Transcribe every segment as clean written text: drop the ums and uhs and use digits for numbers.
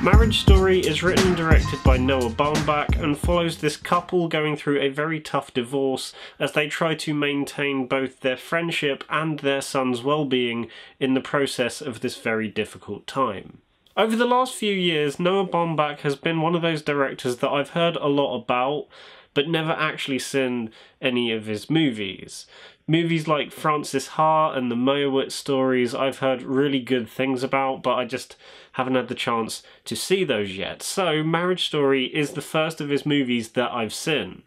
Marriage Story is written and directed by Noah Baumbach and follows this couple going through a very tough divorce as they try to maintain both their friendship and their son's well-being in the process of this very difficult time. Over the last few years, Noah Baumbach has been one of those directors that I've heard a lot about, but never actually seen any of his movies. Movies like Frances Ha and the Meyerowitz stories I've heard really good things about, but I just haven't had the chance to see those yet. So Marriage Story is the first of his movies that I've seen.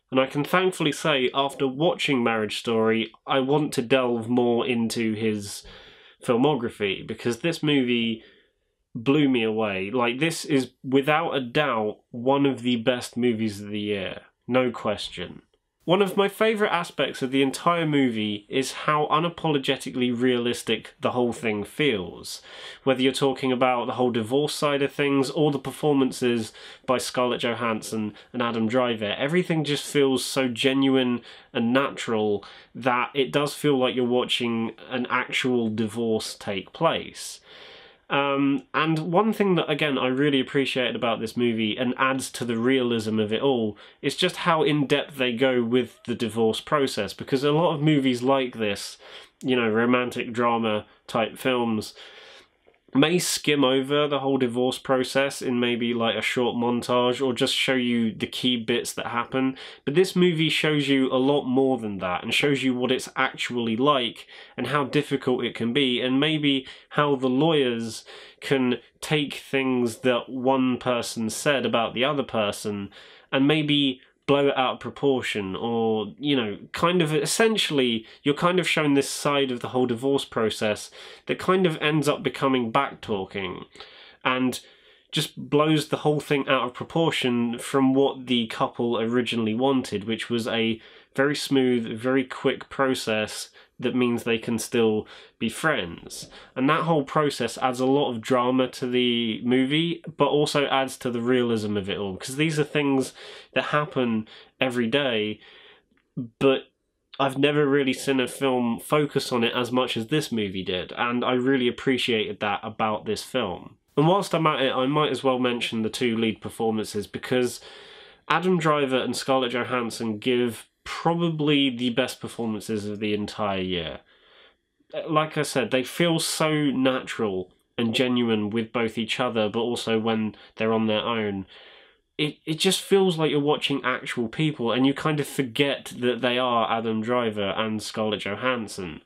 And I can thankfully say, after watching Marriage Story, I want to delve more into his filmography, because this movie blew me away. Like, this is without a doubt one of the best movies of the year, no question. One of my favourite aspects of the entire movie is how unapologetically realistic the whole thing feels. Whether you're talking about the whole divorce side of things or the performances by Scarlett Johansson and Adam Driver, everything just feels so genuine and natural that it does feel like you're watching an actual divorce take place. And one thing that, again, I really appreciated about this movie and adds to the realism of it all is just how in-depth they go with the divorce process, because a lot of movies like this, you know, romantic drama type films, may skim over the whole divorce process in maybe like a short montage or just show you the key bits that happen. But this movie shows you a lot more than that and shows you what it's actually like and how difficult it can be, and maybe how the lawyers can take things that one person said about the other person and maybe blow it out of proportion, or, you know, kind of essentially you're kind of shown this side of the whole divorce process that kind of ends up becoming back-talking and just blows the whole thing out of proportion from what the couple originally wanted, which was a very smooth, very quick process that means they can still be friends. And that whole process adds a lot of drama to the movie, but also adds to the realism of it all, because these are things that happen every day, but I've never really seen a film focus on it as much as this movie did, and I really appreciated that about this film. And whilst I'm at it, I might as well mention the two lead performances, because Adam Driver and Scarlett Johansson give probably the best performances of the entire year. Like I said, they feel so natural and genuine with both each other, but also when they're on their own. It just feels like you're watching actual people, and you kind of forget that they are Adam Driver and Scarlett Johansson.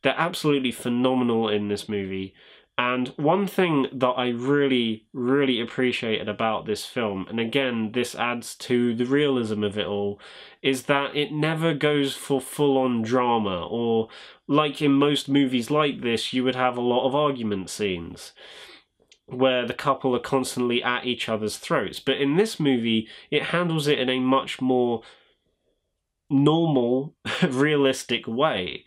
They're absolutely phenomenal in this movie. And one thing that I really, really appreciated about this film, and again, this adds to the realism of it all, is that it never goes for full-on drama, or like in most movies like this, you would have a lot of argument scenes where the couple are constantly at each other's throats. But in this movie, it handles it in a much more normal, realistic way.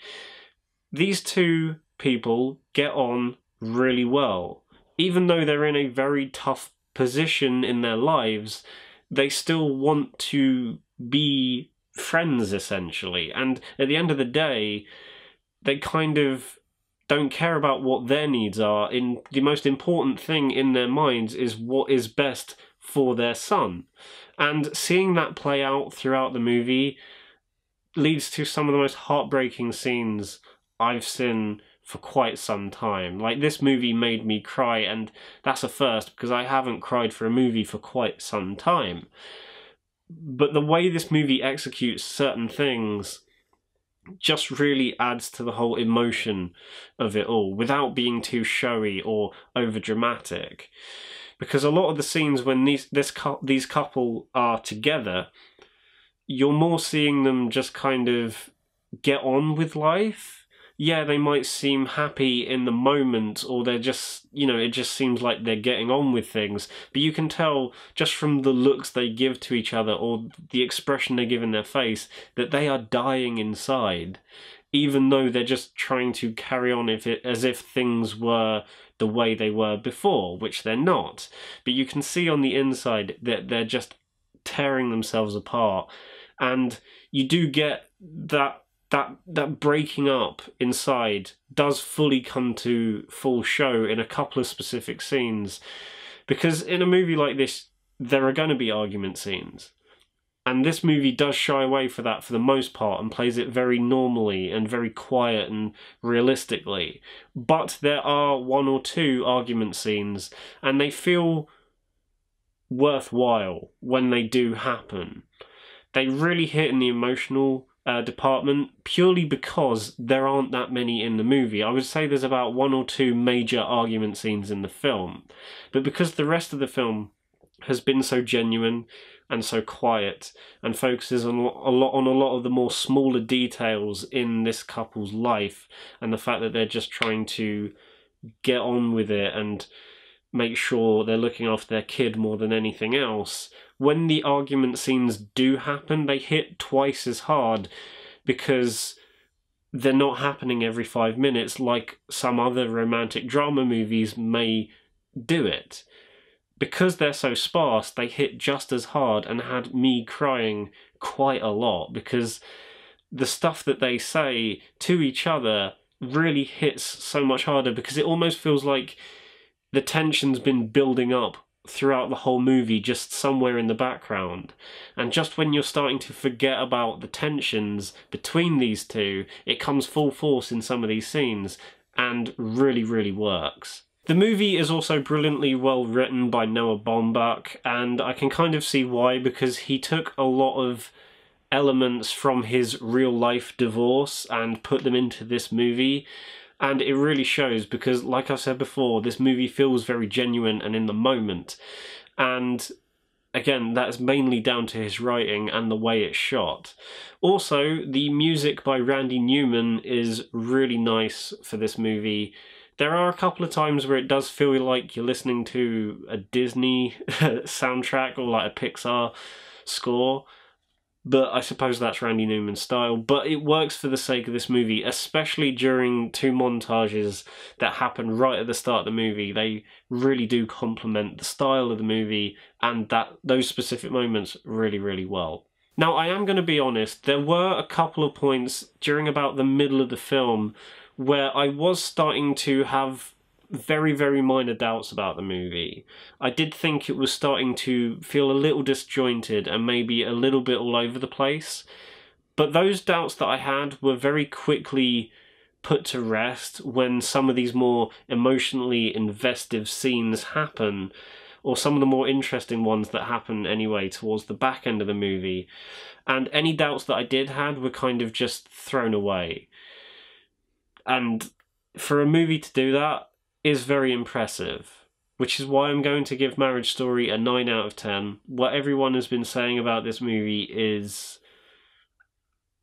These two people get on really well. Even though they're in a very tough position in their lives, they still want to be friends, essentially. And at the end of the day, they kind of don't care about what their needs are. The most important thing in their minds is what is best for their son. And seeing that play out throughout the movie leads to some of the most heartbreaking scenes I've seen for quite some time. Like, this movie made me cry, and that's a first because I haven't cried for a movie for quite some time. But the way this movie executes certain things just really adds to the whole emotion of it all without being too showy or over dramatic. Because a lot of the scenes when these couple are together, you're more seeing them just kind of get on with life. Yeah, they might seem happy in the moment, or they're just, you know, it just seems like they're getting on with things. But you can tell just from the looks they give to each other or the expression they give in their face that they are dying inside, even though they're just trying to carry on as if things were the way they were before, which they're not. But you can see on the inside that they're just tearing themselves apart. And you do get that breaking up inside does fully come to full show in a couple of specific scenes. Because in a movie like this, there are going to be argument scenes. And this movie does shy away for that for the most part and plays it very normally and very quiet and realistically. But there are one or two argument scenes, and they feel worthwhile when they do happen. They really hit in the emotional department purely because there aren't that many in the movie. I would say there's about one or two major argument scenes in the film. But because the rest of the film has been so genuine and so quiet and focuses on a lot of the more smaller details in this couple's life, and the fact that they're just trying to get on with it and make sure they're looking after their kid more than anything else, when the argument scenes do happen, they hit twice as hard because they're not happening every 5 minutes like some other romantic drama movies may do it. Because they're so sparse, they hit just as hard and had me crying quite a lot, because the stuff that they say to each other really hits so much harder, because it almost feels like the tension's been building up throughout the whole movie, just somewhere in the background. And just when you're starting to forget about the tensions between these two, it comes full force in some of these scenes and really, really works. The movie is also brilliantly well written by Noah Baumbach, and I can kind of see why, because he took a lot of elements from his real-life divorce and put them into this movie, and it really shows because, like I said before, this movie feels very genuine and in the moment, and again, that's mainly down to his writing and the way it's shot. Also, the music by Randy Newman is really nice for this movie. There are a couple of times where it does feel like you're listening to a Disney soundtrack or like a Pixar score, but I suppose that's Randy Newman's style. But it works for the sake of this movie, especially during two montages that happen right at the start of the movie. They really do complement the style of the movie and those specific moments really, really well. Now, I am going to be honest, there were a couple of points during about the middle of the film where I was starting to have very, very minor doubts about the movie. I did think it was starting to feel a little disjointed and maybe a little bit all over the place. But those doubts that I had were very quickly put to rest when some of these more emotionally investive scenes happen, or some of the more interesting ones that happen anyway towards the back end of the movie. And any doubts that I did have were kind of just thrown away. And for a movie to do that is very impressive, which is why I'm going to give Marriage Story a 9 out of 10. What everyone has been saying about this movie is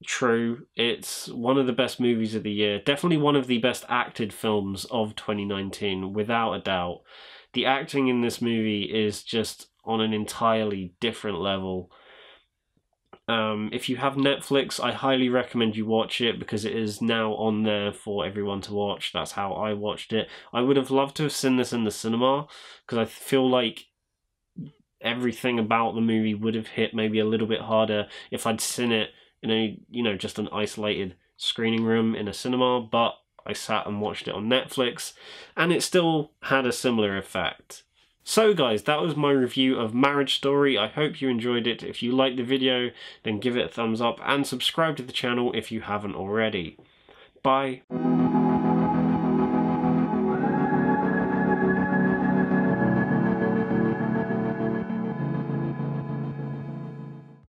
true. It's one of the best movies of the year. Definitely one of the best acted films of 2019, without a doubt. The acting in this movie is just on an entirely different level. If you have Netflix, I highly recommend you watch it because it is now on there for everyone to watch. That's how I watched it. I would have loved to have seen this in the cinema because I feel like everything about the movie would have hit maybe a little bit harder if I'd seen it in a, just an isolated screening room in a cinema, but I sat and watched it on Netflix and it still had a similar effect. So guys, that was my review of Marriage Story. I hope you enjoyed it. If you liked the video, then give it a thumbs up and subscribe to the channel if you haven't already. Bye.